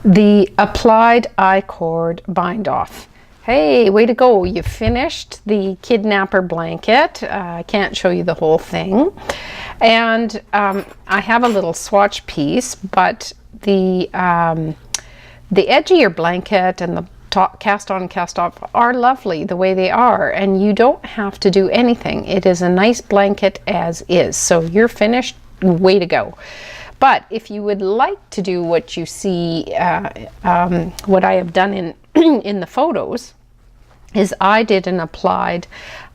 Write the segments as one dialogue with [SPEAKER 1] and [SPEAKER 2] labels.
[SPEAKER 1] the applied I-cord bind off. Hey, way to go. You finished the kidnapper blanket. I can't show you the whole thing. And I have a little swatch piece, but the edge of your blanket and the top, cast on and cast off are lovely the way they are, and you don't have to do anything. It is a nice blanket as is. So you're finished. Way to go. But if you would like to do what you see, what I have done in in the photos, is I did an applied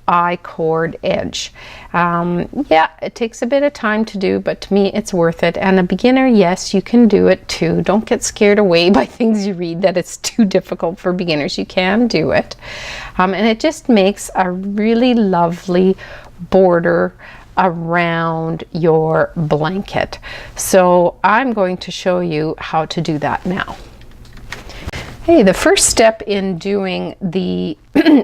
[SPEAKER 1] I-cord edge. Yeah, it takes a bit of time to do, but to me it's worth it. And a beginner, yes, you can do it too. Don't get scared away by things you read that it's too difficult for beginners. You can do it. And it just makes a really lovely border around your blanket. So I'm going to show you how to do that now. Hey, the first step in doing the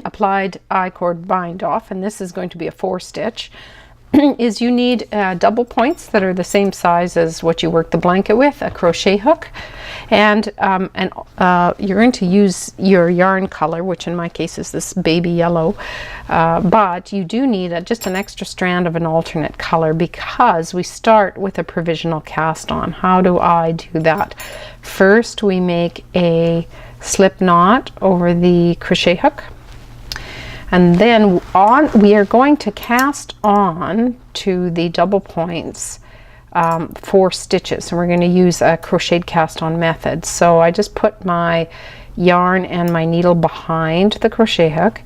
[SPEAKER 1] applied I-cord bind off, and this is going to be a 4-stitch, is you need double points that are the same size as what you work the blanket with, a crochet hook, and you're going to use your yarn color, which in my case is this baby yellow, but you do need just an extra strand of an alternate color because we start with a provisional cast on. How do I do that? First, we make a slip knot over the crochet hook, and then we are going to cast on to the double points 4 stitches, and we're going to use a crocheted cast on method. So I just put my yarn and my needle behind the crochet hook,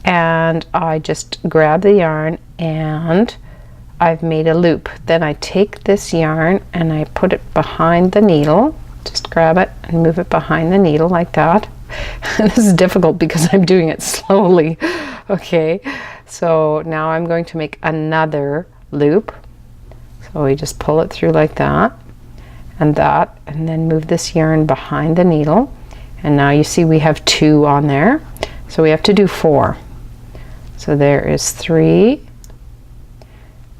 [SPEAKER 1] and I just grab the yarn and I've made a loop. Then I take this yarn and I put it behind the needle. Just grab it and move it behind the needle like that. This is difficult because I'm doing it slowly. Okay, so now I'm going to make another loop. So we just pull it through like that, and then move this yarn behind the needle. And now you see we have 2 on there. So we have to do 4. So there is 3,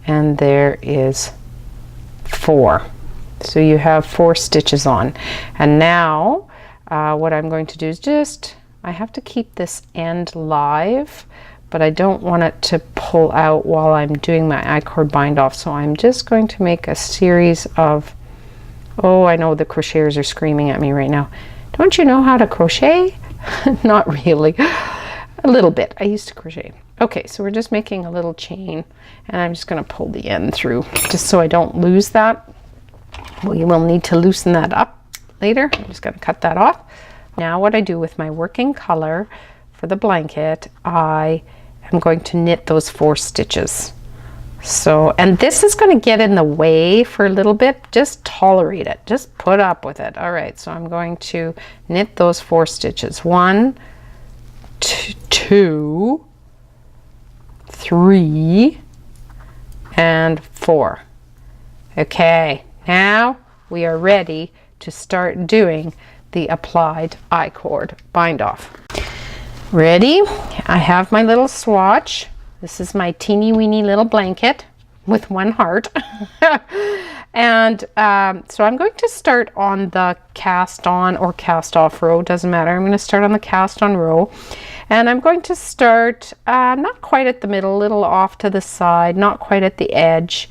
[SPEAKER 1] and there is 4. So you have 4 stitches on. And now what I'm going to do is I have to keep this end live, but I don't want it to pull out while I'm doing my I-cord bind off. So I'm just going to make a series of, oh, I know the crocheters are screaming at me right now. Don't you know how to crochet? Not really. A little bit. I used to crochet. Okay, so we're just making a little chain, and I'm just going to pull the end through just so I don't lose that. We will need to loosen that up later. I'm just going to cut that off. Now what I do with my working color for the blanket, I am going to knit those 4 stitches. So, and this is going to get in the way for a little bit. Just tolerate it. Just put up with it. All right, so I'm going to knit those 4 stitches. 1, 2, 3, and 4. Okay. Now we are ready to start doing the applied I-cord bind off. Ready? I have my little swatch. This is my teeny weeny little blanket with 1 heart. And so I'm going to start on the cast on or cast off row, doesn't matter. I'm going to start on the cast on row, and I'm going to start not quite at the middle, a little off to the side, not quite at the edge.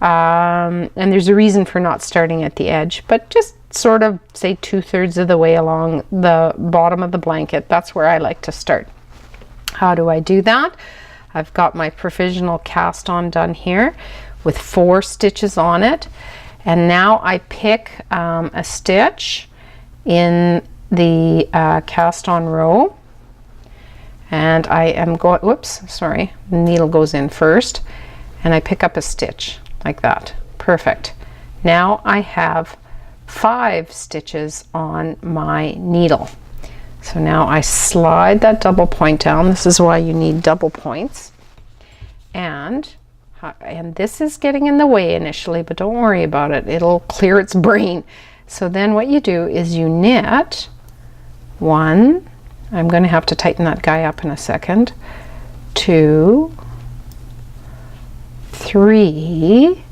[SPEAKER 1] And there's a reason for not starting at the edge, but just sort of say 2/3 of the way along the bottom of the blanket. That's where I like to start. How do I do that? I've got my provisional cast on done here with 4 stitches on it, and now I pick a stitch in the cast on row, and I am going, whoops, sorry, the needle goes in first, and I pick up a stitch like that. Perfect. Now I have 5 stitches on my needle. So now I slide that double point down. This is why you need double points. And this is getting in the way initially, but don't worry about it. It'll clear its brain. So then what you do is you knit 1, I'm going to have to tighten that guy up in a second, 2, 3,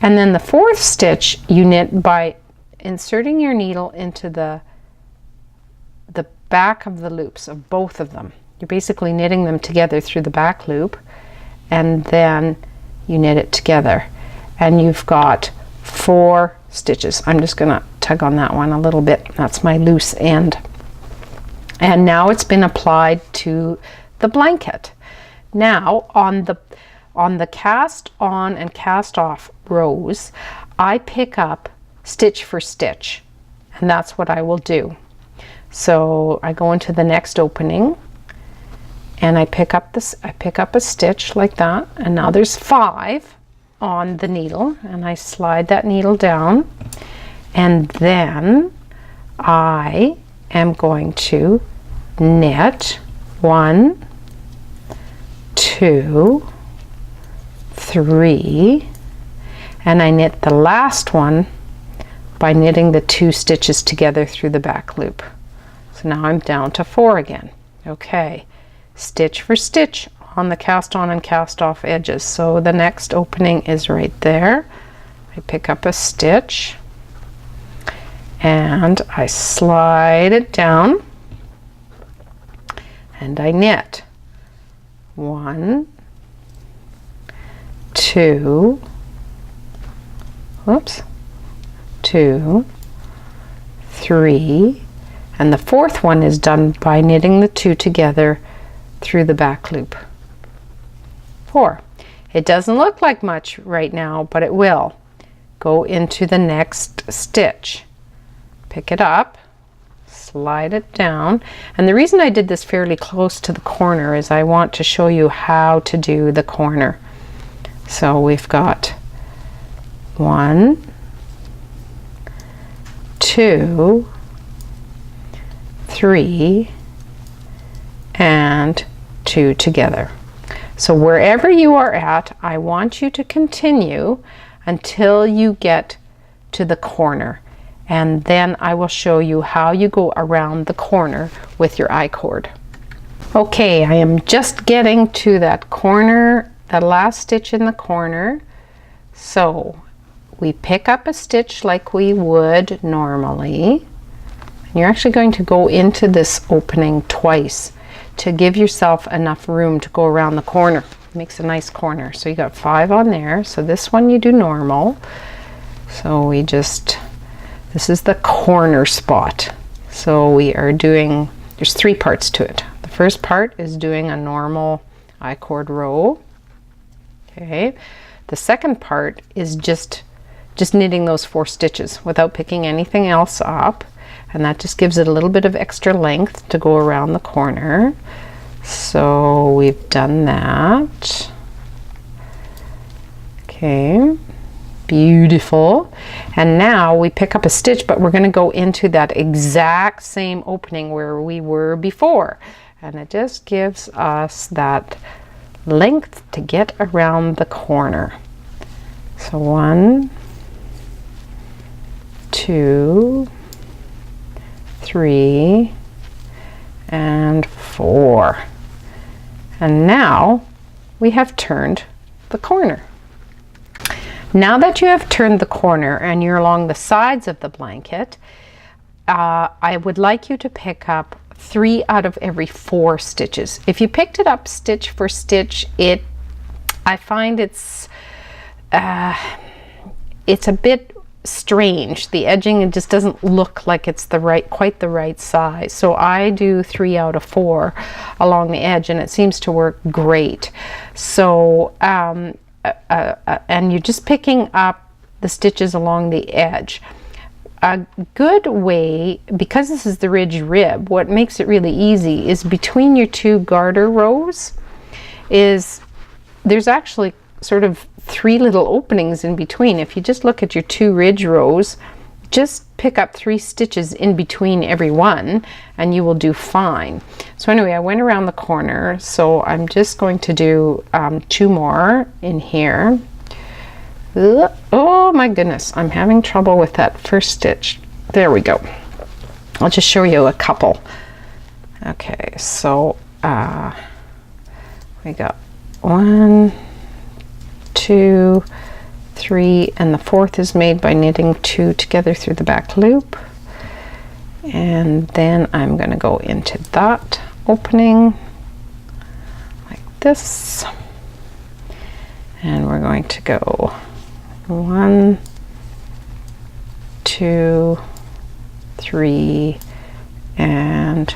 [SPEAKER 1] and then the 4th stitch you knit by inserting your needle into the back of the loops of both of them. You're basically knitting them together through the back loop, and then you knit it together, and you've got 4 stitches. I'm just going to tug on that one a little bit. That's my loose end. And now it's been applied to the blanket. Now on the cast on and cast off rows, I pick up stitch for stitch, and that's what I will do. So I go into the next opening and I pick up a stitch like that, and now there's 5 on the needle, and I slide that needle down, and then I am going to knit 1, 2, 3, and I knit the last one by knitting the 2 stitches together through the back loop. So now I'm down to 4 again. Okay, stitch for stitch on the cast on and cast off edges. So the next opening is right there. I pick up a stitch and I slide it down and I knit 1, 2, 2, 3, and the 4th one is done by knitting the 2 together through the back loop. 4. It doesn't look like much right now, but it will. Go into the next stitch, pick it up, slide it down, and the reason I did this fairly close to the corner is I want to show you how to do the corner. So we've got 1, 2, 3, and 2 together. So wherever you are at, I want you to continue until you get to the corner, and then I will show you how you go around the corner with your I-cord. Okay, I am just getting to that corner, the last stitch in the corner. So we pick up a stitch like we would normally. You're actually going to go into this opening twice to give yourself enough room to go around the corner. It makes a nice corner. So you got 5 on there. So this one you do normal. So we just, this is the corner spot. So we are doing, there's 3 parts to it. The first part is doing a normal I-cord row. Okay. The second part is just knitting those 4 stitches without picking anything else up, and that just gives it a little bit of extra length to go around the corner. So we've done that. Okay, beautiful. And now we pick up a stitch, but we're going to go into that exact same opening where we were before, and it just gives us that length to get around the corner. So 1, 2, 3, and 4. And now we have turned the corner. Now that you have turned the corner and you're along the sides of the blanket, I would like you to pick up 3 out of every 4 stitches. If you picked it up stitch for stitch, I find it's a bit strange. The edging, it just doesn't look like it's quite the right size. So I do 3 out of 4 along the edge, and it seems to work great. So and you're just picking up the stitches along the edge. A good way, because this is the ridge rib, what makes it really easy is between your 2 garter rows there's actually sort of 3 little openings in between. If you just look at your 2 ridge rows, just pick up 3 stitches in between every one and you will do fine. So anyway, I went around the corner, so I'm just going to do 2 more in here. Oh my goodness, I'm having trouble with that first stitch. There we go. I'll just show you a couple. Okay, so we got 1, 2, 3, and the 4th is made by knitting 2 together through the back loop. And then I'm going to go into that opening like this, and we're going to go 1, 2, 3, and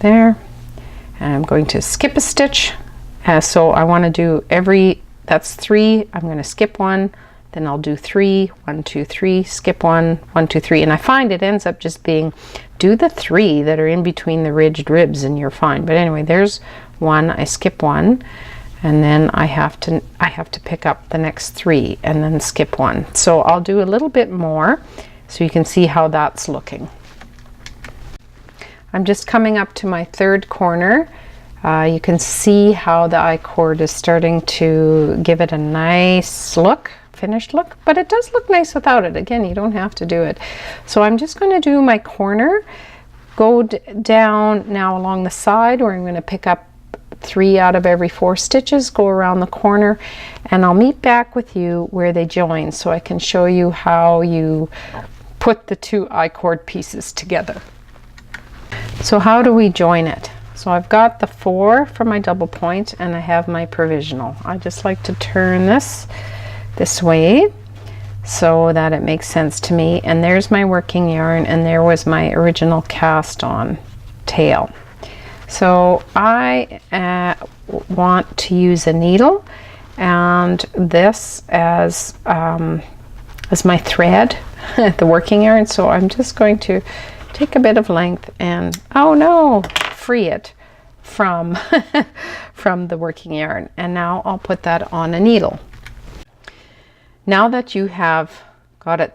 [SPEAKER 1] there. And I'm going to skip a stitch. So I want to do that's 3. I'm going to skip 1, then I'll do 3, 1, 2, 3, skip 1, 1, 2, 3. And I find it ends up just being, do the 3 that are in between the ridged ribs and you're fine. But anyway, there's 1, I skip 1, and then I have to pick up the next 3 and then skip 1. So I'll do a little bit more so you can see how that's looking. I'm just coming up to my 3rd corner. You can see how the I-cord is starting to give it a nice look, finished look, but it does look nice without it. Again, you don't have to do it. So I'm just going to do my corner, go down now along the side where I'm going to pick up 3 out of every 4 stitches, go around the corner, and I'll meet back with you where they join so I can show you how you put the 2 I-cord pieces together. So how do we join it? So I've got the 4 for my double point, and I have my provisional. I just like to turn this way so that it makes sense to me. And there's my working yarn, and there was my original cast on tail. So I want to use a needle and this as my thread, the working yarn. So I'm just going to take a bit of length and, oh no, free it from from the working yarn. And now I'll put that on a needle. Now that you have got it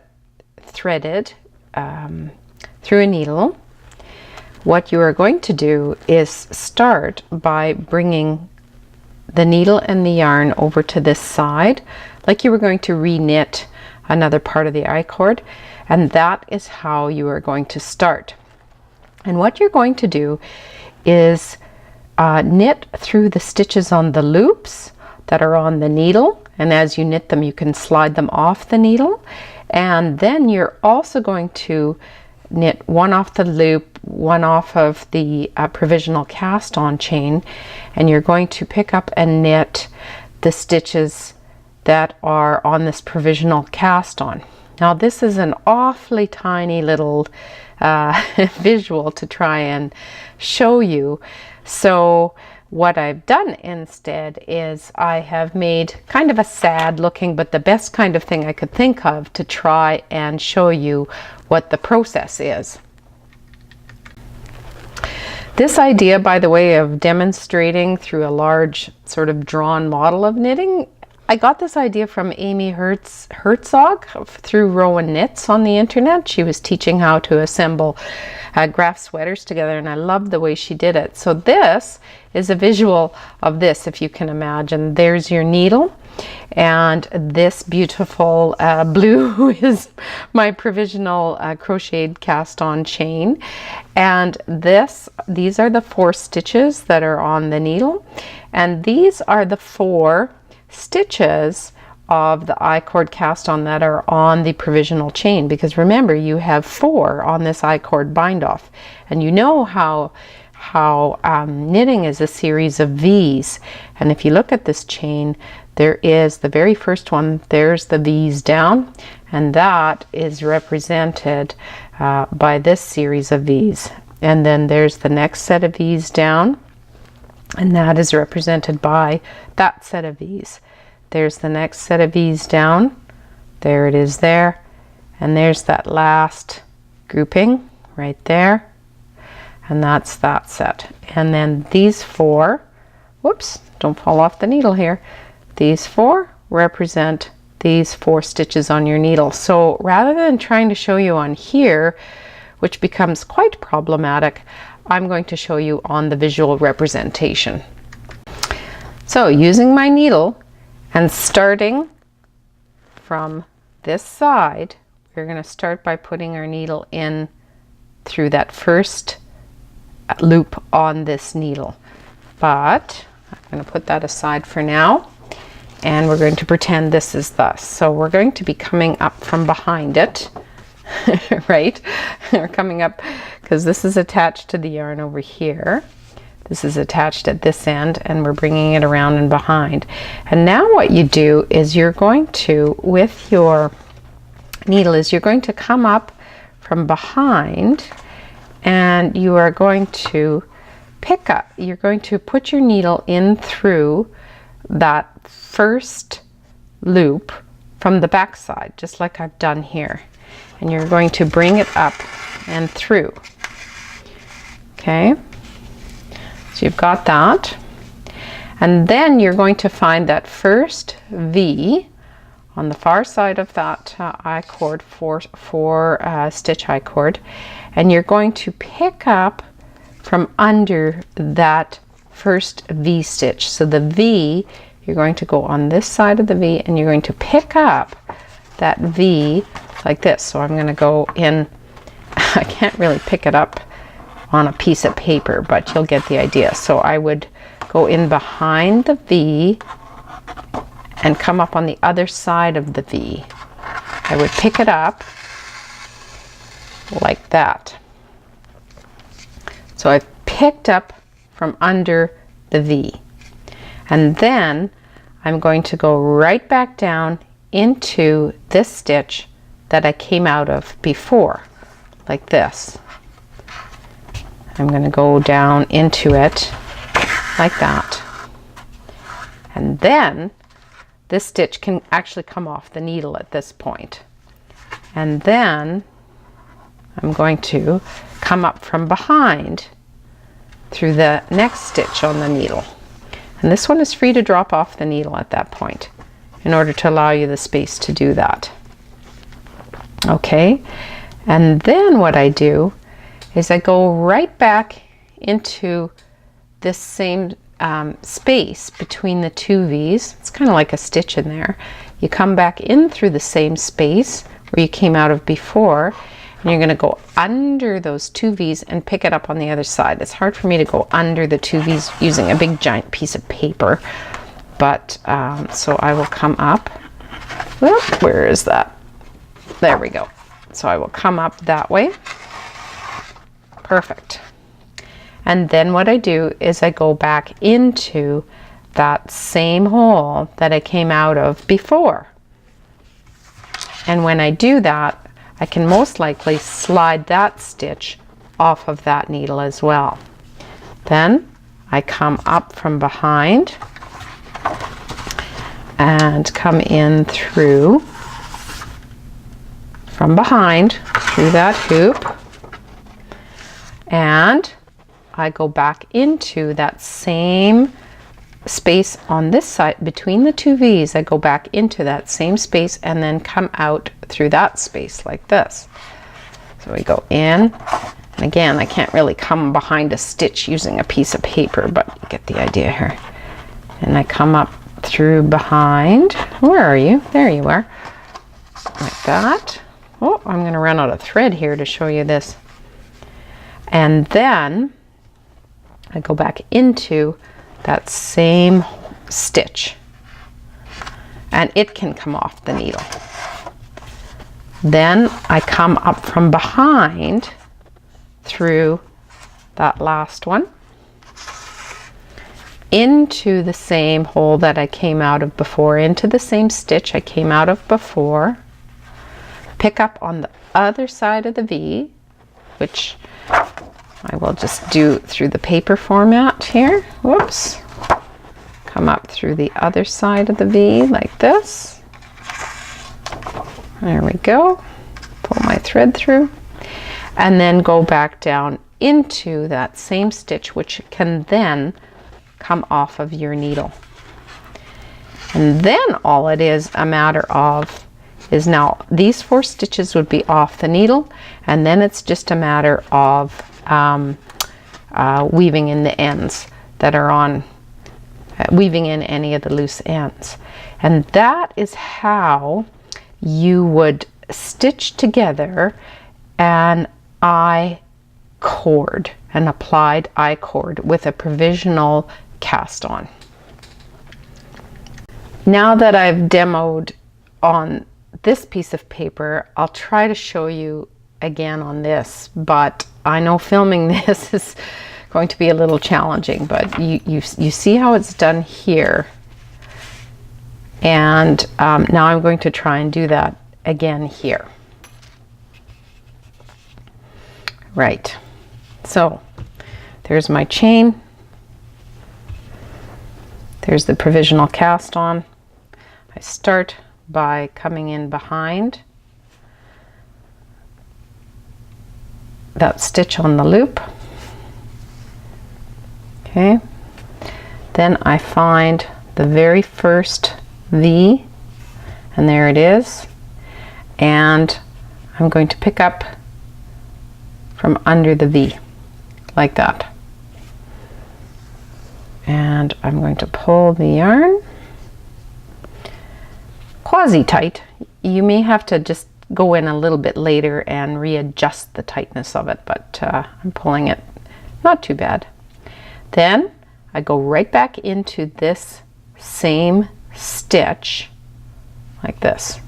[SPEAKER 1] threaded through a needle, what you are going to do is start by bringing the needle and the yarn over to this side, like you were going to re-knit another part of the I-cord, and that is how you are going to start. And what you're going to do is knit through the stitches on the loops that are on the needle, and as you knit them you can slide them off the needle, and then you're also going to knit 1 off the loop, 1 off of the provisional cast on chain, and you're going to pick up and knit the stitches that are on this provisional cast on. Now this is an awfully tiny little visual to try and show you. So what I've done instead is I have made kind of a sad looking, but the best kind of thing I could think of to try and show you what the process is. This idea, by the way, of demonstrating through a large sort of drawn model of knitting, I got this idea from Amy Herzog through Rowan Knits on the internet. She was teaching how to assemble graph sweaters together, and I loved the way she did it. So this is a visual of this, if you can imagine. There's your needle, and this beautiful blue is my provisional crocheted cast on chain, and these are the 4 stitches that are on the needle, and these are the 4 stitches of the I-cord cast on that are on the provisional chain, because remember you have 4 on this I-cord bind off, and you know how knitting is a series of V's, and if you look at this chain, there is the very first one, there's the V's down, and that is represented by this series of V's, and then there's the next set of V's down, and that is represented by that set of V's. There's the next set of V's down, there it is there, and there's that last grouping right there, and that's that set. And then these 4, whoops, don't fall off the needle here, these 4 represent these 4 stitches on your needle. So rather than trying to show you on here, which becomes quite problematic, I'm going to show you on the visual representation. So using my needle and starting from this side, we're going to start by putting our needle in through that first loop on this needle. But I'm going to put that aside for now. and we're going to pretend this is thus. So we're going to be coming up from behind it, right? We're coming up because this is attached to the yarn over here. This is attached at this end, and we're bringing it around and behind. And now what you do is you're going to, with your needle, is you're going to come up from behind, and you are going to pick up, you're going to put your needle in through that first loop from the back side, just like I've done here. And you're going to bring it up and through. Okay, so you've got that. And then you're going to find that first V on the far side of that I-cord, four stitch I-cord, and you're going to pick up from under that first V stitch. So the V, you're going to go on this side of the V, and you're going to pick up that V like this. So I'm going to go in, I can't really pick it up on a piece of paper, but you'll get the idea. So I would go in behind the V and come up on the other side of the V. I would pick it up like that. So I've picked up from under the V. And then I'm going to go right back down into this stitch that I came out of before, like this. I'm going to go down into it like that. And then this stitch can actually come off the needle at this point. And then I'm going to come up from behind through the next stitch on the needle. And this one is free to drop off the needle at that point in order to allow you the space to do that. Okay, and then what I do is I go right back into this same space between the two V's. It's kind of like a stitch in there. You come back in through the same space where you came out of before, and you're going to go under those two V's and pick it up on the other side. It's hard for me to go under the two V's using a big giant piece of paper, but so I will come up. Well, where is that? There we go. So I will come up that way. Perfect. And then what I do is I go back into that same hole that I came out of before. And when I do that, I can most likely slide that stitch off of that needle as well. Then I come up from behind and come in through from behind through that hoop, and I go back into that same space on this side between the two V's. I go back into that same space and then come out through that space like this. So we go in, and again, I can't really come behind a stitch using a piece of paper, but you get the idea here. And I come up through behind. Where are you? There you are. Like that. Oh, I'm going to run out of thread here to show you this. And then I go back into that same stitch, and it can come off the needle. Then I come up from behind through that last one into the same hole that I came out of before, into the same stitch I came out of before, pick up on the other side of the V, which I will just do through the paper format here. Whoops. Come up through the other side of the V like this. There we go. Pull my thread through. And then go back down into that same stitch, which can then come off of your needle. And then all it is a matter of is now these 4 stitches would be off the needle, and then it's just a matter of weaving in the ends that are on, weaving in any of the loose ends. And that is how you would stitch together an I-cord, an applied I-cord with a provisional cast on. Now that I've demoed on this piece of paper, I'll try to show you again on this, but I know filming this is going to be a little challenging, but you see how it's done here. And now I'm going to try and do that again here. Right, so there's my chain. There's the provisional cast on. I start by coming in behind that stitch on the loop. Okay, then I find the very first V, and there it is, and I'm going to pick up from under the V like that, and I'm going to pull the yarn quasi tight. You may have to just go in a little bit later and readjust the tightness of it, but I'm pulling it not too bad. Then I go right back into this same stitch like this.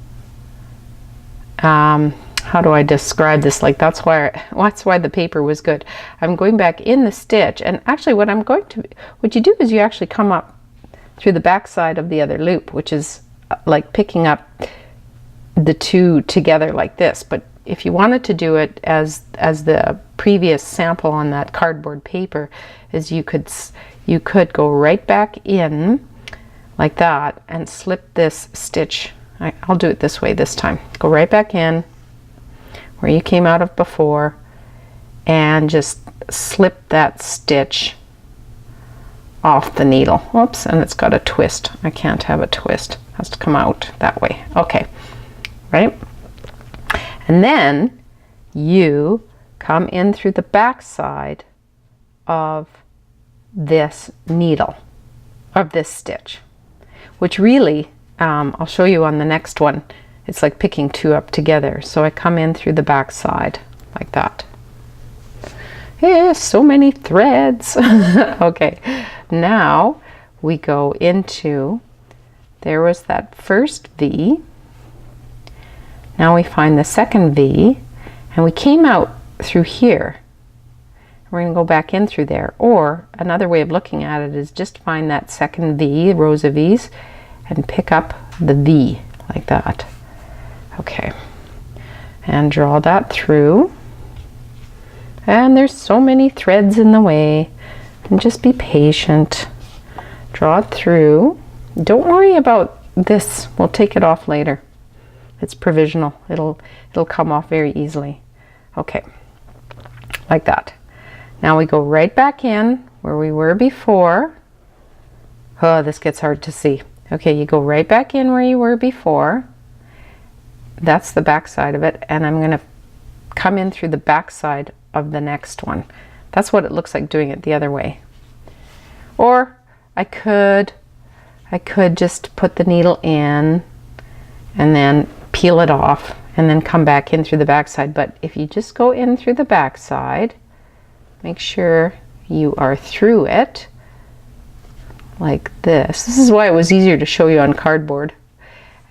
[SPEAKER 1] How do I describe this? Like that's why the paper was good. I'm going back in the stitch, and actually what you do is you actually come up through the back side of the other loop, which is like picking up the two together like this. But if you wanted to do it as the previous sample on that cardboard paper, is you could go right back in like that and slip this stitch. I'll do it this way this time. Go right back in where you came out of before and just slip that stitch off the needle. Whoops, and it's got a twist. I can't have a twist. It has to come out that way. Okay, right? And then you come in through the back side of this needle, of this stitch, which really, I'll show you on the next one. It's like picking two up together. So I come in through the back side like that. Yeah, so many threads. Okay, now we go into, there was that first V. Now we find the second V, and we came out through here. We're going to go back in through there. Or another way of looking at it is just find that second V, rows of V's, and pick up the V like that. Okay, and draw that through. And there's so many threads in the way, and just be patient. Draw it through. Don't worry about this. We'll take it off later. It's provisional. It'll come off very easily. Okay, like that. Now we go right back in where we were before. Oh, this gets hard to see. Okay, you go right back in where you were before. That's the back side of it, and I'm going to come in through the back side of the next one. That's what it looks like doing it the other way. Or I could just put the needle in and then peel it off and then come back in through the back side. But if you just go in through the back side, make sure you are through it like this. This is why it was easier to show you on cardboard.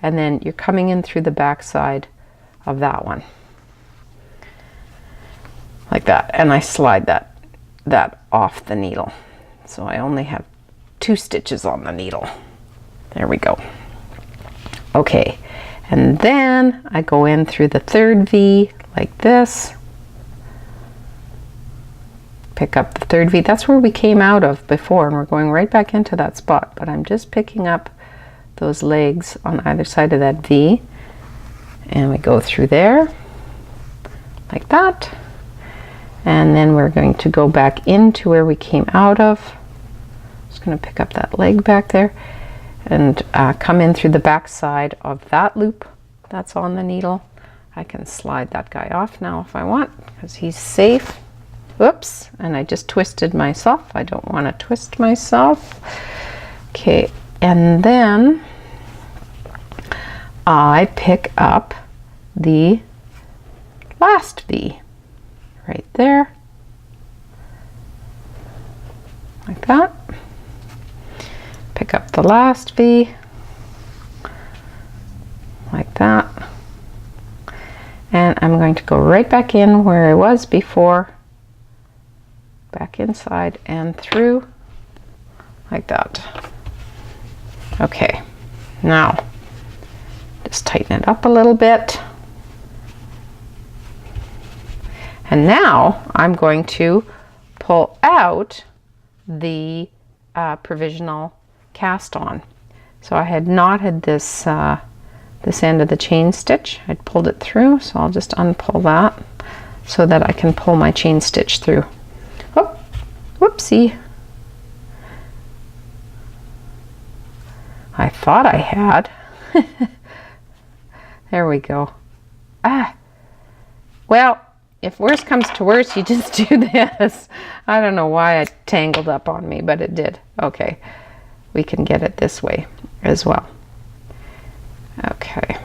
[SPEAKER 1] And then you're coming in through the back side of that one like that, and I slide that off the needle, so I only have 2 stitches on the needle. There we go. Okay, and then I go in through the third V like this, pick up the third V. That's where we came out of before, and we're going right back into that spot, but I'm just picking up those legs on either side of that V, and we go through there like that. And then we're going to go back into where we came out of. Just going to pick up that leg back there and come in through the back side of that loop that's on the needle. I can slide that guy off now if I want, because he's safe. Whoops, and I just twisted myself. I don't want to twist myself. Okay, and then I pick up the last V. Right there, like that. Pick up the last V, going to go right back in where I was before, back inside and through like that. Okay, now just tighten it up a little bit. And now I'm going to pull out the provisional cast on. So I had knotted this this end of the chain stitch. I'd pulled it through, so I'll just unpull that so that I can pull my chain stitch through. Oh, whoopsie. I thought I had. There we go. Well, if worse comes to worse, you just do this. I don't know why it tangled up on me, but it did. Okay, we can get it this way as well. Okay,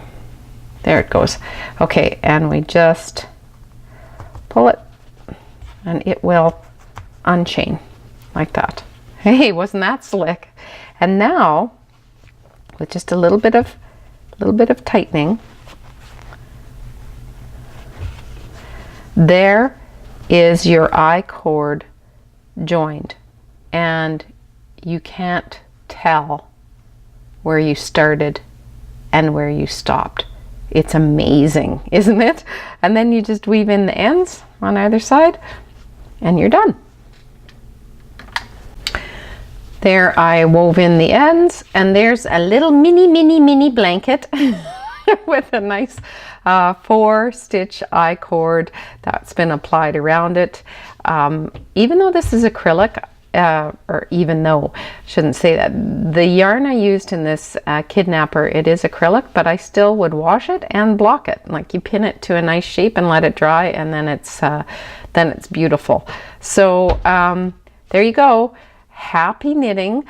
[SPEAKER 1] there it goes. Okay, and we just pull it and it will unchain like that. Hey, wasn't that slick? And now with just a little bit of tightening, there is your I-cord joined, and you can't tell where you started and where you stopped. It's amazing, isn't it? And then you just weave in the ends on either side and you're done. There I wove in the ends, and there's a little mini blanket with a nice 4-stitch I-cord that's been applied around it. Even though this is acrylic, or even though, shouldn't say that, the yarn I used in this Kidnapper, it is acrylic, but I still would wash it and block it. Like, you pin it to a nice shape and let it dry, and then it's beautiful. So there you go. Happy knitting.